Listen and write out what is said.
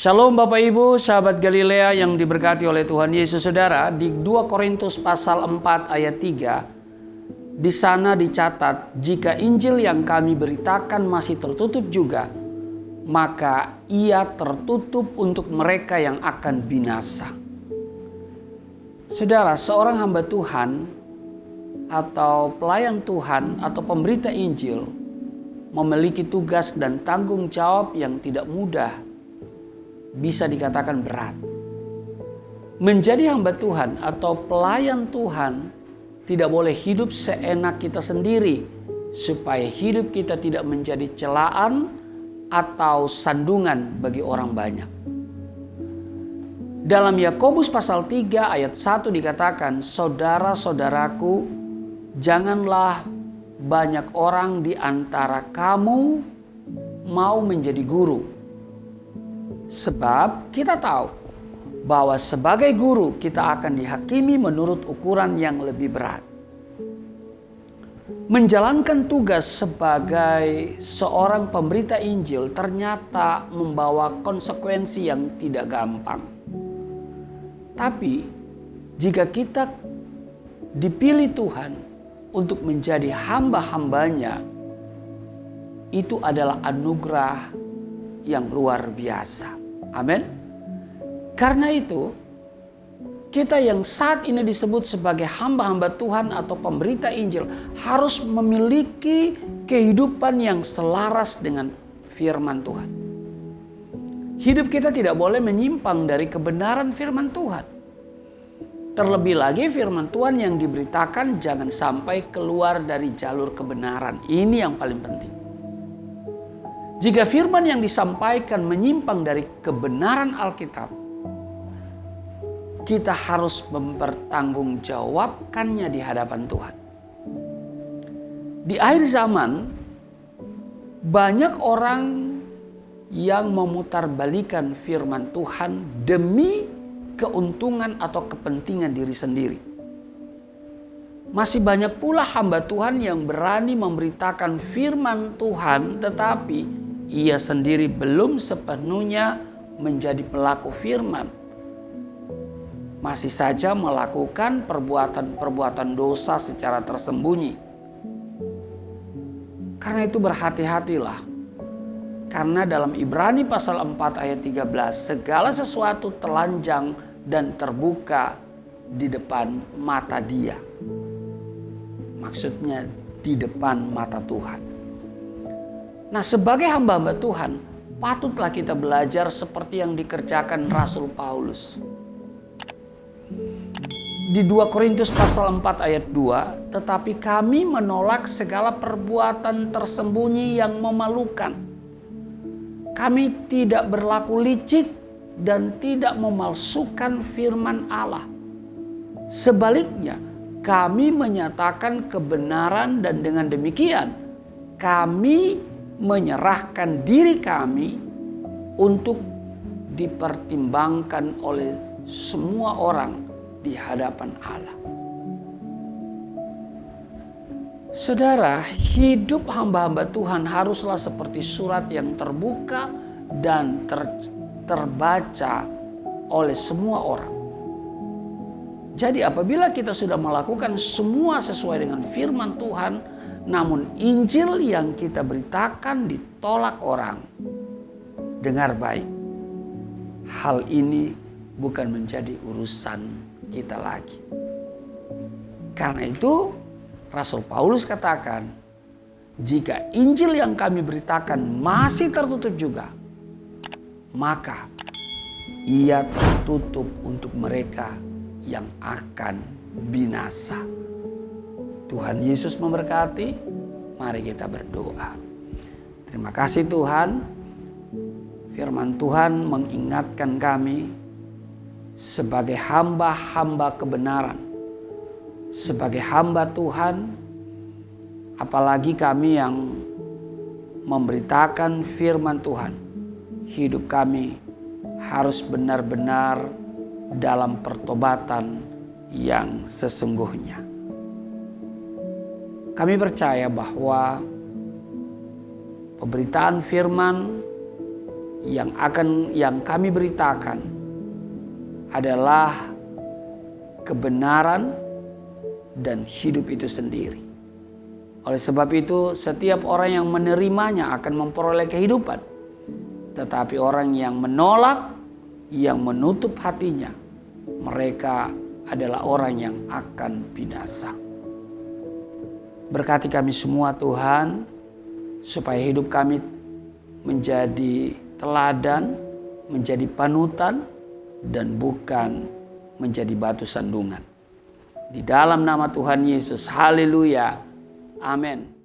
Shalom Bapak Ibu, sahabat Galilea yang diberkati oleh Tuhan Yesus. Saudara, di 2 Korintus pasal 4 ayat 3, di sana dicatat, jika Injil yang kami beritakan masih tertutup juga, maka ia tertutup untuk mereka yang akan binasa. Saudara, seorang hamba Tuhan atau pelayan Tuhan atau pemberita Injil memiliki tugas dan tanggung jawab yang tidak mudah, bisa dikatakan berat. Menjadi hamba Tuhan atau pelayan Tuhan tidak boleh hidup seenak kita sendiri, supaya hidup kita tidak menjadi celaan atau sandungan bagi orang banyak. Dalam Yakobus pasal 3 ayat 1 dikatakan, saudara-saudaraku, janganlah banyak orang di antara kamu mau menjadi guru. Sebab kita tahu bahwa sebagai guru kita akan dihakimi menurut ukuran yang lebih berat. Menjalankan tugas sebagai seorang pemberita Injil ternyata membawa konsekuensi yang tidak gampang. Tapi jika kita dipilih Tuhan untuk menjadi hamba-hambanya, itu adalah anugerah yang luar biasa. Amin. Karena itu, kita yang saat ini disebut sebagai hamba-hamba Tuhan atau pemberita Injil harus memiliki kehidupan yang selaras dengan firman Tuhan. Hidup kita tidak boleh menyimpang dari kebenaran firman Tuhan. Terlebih lagi firman Tuhan yang diberitakan jangan sampai keluar dari jalur kebenaran. Ini yang paling penting. Jika firman yang disampaikan menyimpang dari kebenaran Alkitab, kita harus mempertanggungjawabkannya di hadapan Tuhan. Di akhir zaman, banyak orang yang memutarbalikan firman Tuhan demi keuntungan atau kepentingan diri sendiri. Masih banyak pula hamba Tuhan yang berani memberitakan firman Tuhan, tetapi ia sendiri belum sepenuhnya menjadi pelaku firman. Masih saja melakukan perbuatan-perbuatan dosa secara tersembunyi. Karena itu berhati-hatilah. Karena dalam Ibrani pasal 4 ayat 13, segala sesuatu telanjang dan terbuka di depan mata Dia. Maksudnya di depan mata Tuhan. Nah, sebagai hamba-hamba Tuhan, patutlah kita belajar seperti yang dikerjakan Rasul Paulus. Di 2 Korintus pasal 4 ayat 2, tetapi kami menolak segala perbuatan tersembunyi yang memalukan. Kami tidak berlaku licik dan tidak memalsukan firman Allah. Sebaliknya, kami menyatakan kebenaran dan dengan demikian kami menyerahkan diri kami untuk dipertimbangkan oleh semua orang di hadapan Allah. Saudara, hidup hamba-hamba Tuhan haruslah seperti surat yang terbuka dan terbaca oleh semua orang. Jadi apabila kita sudah melakukan semua sesuai dengan firman Tuhan, namun Injil yang kita beritakan ditolak orang, dengar baik, hal ini bukan menjadi urusan kita lagi. Karena itu Rasul Paulus katakan, jika Injil yang kami beritakan masih tertutup juga, maka ia tertutup untuk mereka yang akan binasa. Tuhan Yesus memberkati. Mari kita berdoa. Terima kasih Tuhan. Firman Tuhan mengingatkan kami sebagai hamba-hamba kebenaran. Sebagai hamba Tuhan, apalagi kami yang memberitakan firman Tuhan, hidup kami harus benar-benar dalam pertobatan yang sesungguhnya. Kami percaya bahwa pemberitaan firman yang kami beritakan adalah kebenaran dan hidup itu sendiri. Oleh sebab itu, setiap orang yang menerimanya akan memperoleh kehidupan. Tetapi orang yang menolak, yang menutup hatinya, mereka adalah orang yang akan binasa. Berkati kami semua Tuhan, supaya hidup kami menjadi teladan, menjadi panutan, dan bukan menjadi batu sandungan. Di dalam nama Tuhan Yesus, haleluya, amin.